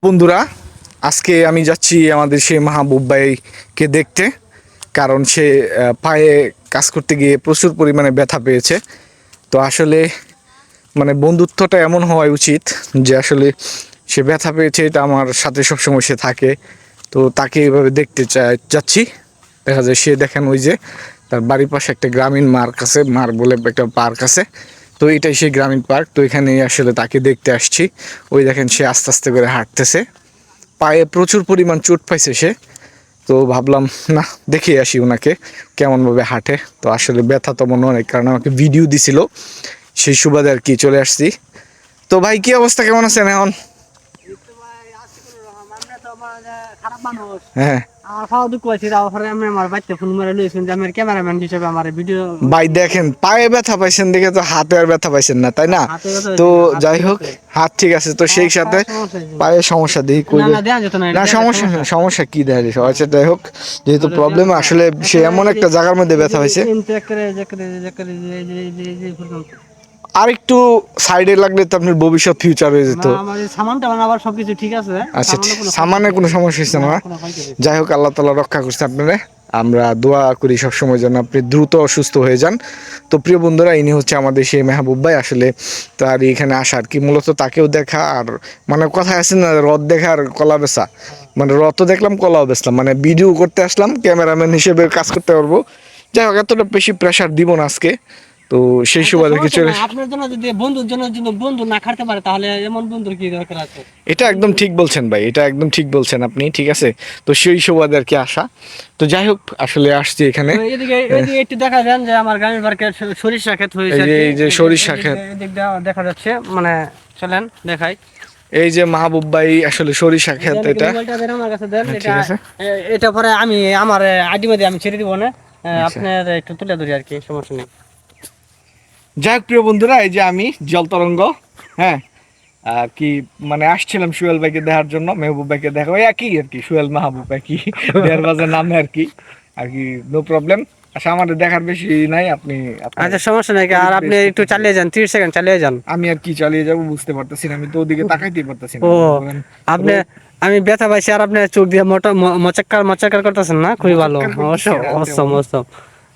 বন্ধুরা, আজকে আমি যাচ্ছি আমাদের সেই মাহবুব ভাইকে দেখতে। কারণ সে পায়ে কাজ করতে গিয়ে প্রচুর পরিমাণে ব্যথা পেয়েছে। তো আসলে মানে বন্ধুত্বটা এমন হওয়া উচিত যে আসলে সে ব্যথা পেয়েছে, এটা আমার সাথে সবসময় সে থাকে। তো তাকে এভাবে দেখতে যাচ্ছি। দেখা যায় সে দেখেন ওই যে তার বাড়ির পাশে একটা গ্রামীণ মার্ক আছে, মার্ক বলে একটা পার্ক আছে। তো এটাই সেই গ্রামীণ পার্ক। তো এখানে আসলে তাকে দেখতে আসছি। ওই দেখেন সে আস্তে আস্তে করে হাঁটতেছে, পায়ে প্রচুর পরিমাণ চোট পাইছে সে। তো ভাবলাম না, দেখে আসি ওনাকে কেমনভাবে হাঁটে। তো আসলে ব্যথা তো মনে অনেক, কারণ আমাকে ভিডিও দিছিল, সেই সুবাদে আর কি চলে আসছি। তো ভাই, কি অবস্থা, কেমন আছেন এখন? হ্যাঁ ভাই, দেখেন পায়ে ব্যথা পাইছেন দেখে তো হাতে আর ব্যথা পাইছেন না, তাই না? তো যাই হোক, হাত ঠিক আছে, তো সেই সাথে পায়ে সমস্যা দেখি কই না, সমস্যা না, সমস্যা কি দেখা যায়। আচ্ছা যাই হোক, যেহেতু প্রবলেম আসলে সে এমন একটা জায়গার মধ্যে ব্যথা হয়েছে, আর একটু সাইডে লাগলে তো আপনার ভবিষ্যৎ ফিউচার হয়ে যেত। আচ্ছা, সামান্য কোনো সমস্যা হয়েছে না? যাই হোক, আল্লাহ তাআলা রক্ষা করছে আপনারা। আমরা দোয়া করি সবসময় যেন আপনি দ্রুত অসুস্থ হয়ে যান। তো প্রিয় বন্ধুরা, ইনি হচ্ছে আমাদের সেই মেহবুব ভাই। আসলে তার এখানে আসা আর কি মূলত তাকেও দেখা, আর মানে কথায় আছে না, রথ দেখা আর কলা বেচা। মানে রথও দেখলাম, কলাও বেচলাম, মানে ভিডিও করতে আসলাম, ক্যামেরাম্যান হিসেবে কাজ করতে পারবো। যাই হোক, এতটা বেশি প্রেশার দিব না আজকে। তো সেই সুবাদে কিছু আপনার জন্য যদি বন্ধুর জন্য যদি বন্ধু না খাটতে পারে, তাহলে এমন বন্ধুর কি দরকার আছে? এটা একদম ঠিক বলছেন ভাই, এটা একদম ঠিক বলছেন আপনি, ঠিক আছে। তো সেই সুবাদে আর কি আসা। তো যাই হোক, আসলে আসছি এখানে। এদিকে একটু দেখা যান যে আমার গ্রামের পার্কের সরিষা ক্ষেত হয়েছে, এই যে সরিষা ক্ষেত এদিক দেখা যাচ্ছে, মানে চলেন দেখাই। এই যে মাহবুব ভাই আসলে সরিষা ক্ষেত, এটা আমার কাছে দেন। ঠিক আছে। এটা পরে আমি আমার আইডি মধ্যে আমি ছেড়ে দিব না, আপনার একটু তুলে ধরি আর কি, সমস্যা নেই। যাই হোক প্রিয় বন্ধুরা, এই যে আমি জল তরঙ্গ, হ্যাঁ, কি মানে আসছিলাম সোহেল ভাইকে দেখার জন্য, মেহবুব ভাইকে দেখা, ওই একই আর কি, সোহেল মাহবুব একই, দেড় বাজার নামে আর কি। No problem. আচ্ছা, আমাদের দেখার বেশি নাই, আপনি আচ্ছা, সমস্যা নাই। আর আপনি একটু চালিয়ে যান, 30 সেকেন্ড চালিয়ে যান। আমি আর কি চালিয়ে যাবো বুঝতে পারতেছি না, আমি তো ওদিকে তাকাইতেই পারতেছি না। ও, আপনি আমি ব্যথা পাইছি আর আপনি চোখ দিয়ে মচাক্কার মচাক্কার করতেছেন না, খুবই ভালো, অসম অসম অসম।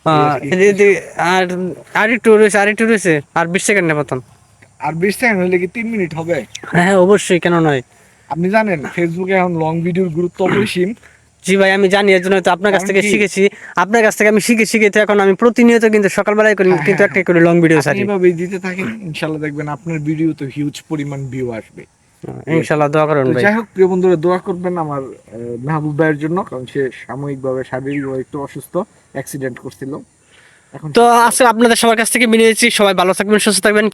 আর আর একটু রয়েছে, আর 20 সেকেন্ডের মতন। আর 20 সেকেন্ড হলে কি 3 মিনিট হবে? হ্যাঁ অবশ্যই, কেন নয়। আপনি জানেন ফেসবুকে এখন লং ভিডিওর গুরুত্ব অপরিসীম। জি ভাই, আমি জানি, এর জন্য তো আপনার কাছ থেকে শিখেছি। আপনার কাছ থেকে আমি শিখে তো এখন আমি প্রতিনিয়ত কিন্তু সকালবেলায় করি, কিন্তু একটা করে লং ভিডিও ছাড়ি। এইভাবেই দিতে থাকেন, ইনশাআল্লাহ দেখবেন আপনার ভিডিও তো হিউজ পরিমাণ ভিউ আসবে। ইনশাআল্লাহ, দোয়া করুন ভাই। যাই হোক প্রিয় বন্ধুরা, দোয়া করবেন আমার মাহবুব ভাইয়ের জন্য, কারণ সে সাময়িকভাবে শারীরিকভাবে একটু অসুস্থ, অ্যাক্সিডেন্ট করছিল এখন। তো আজকে আপনাদের সবার কাছ থেকে বিদায় নিচ্ছি। সবাই ভালো থাকবেন, সুস্থ থাকবেন।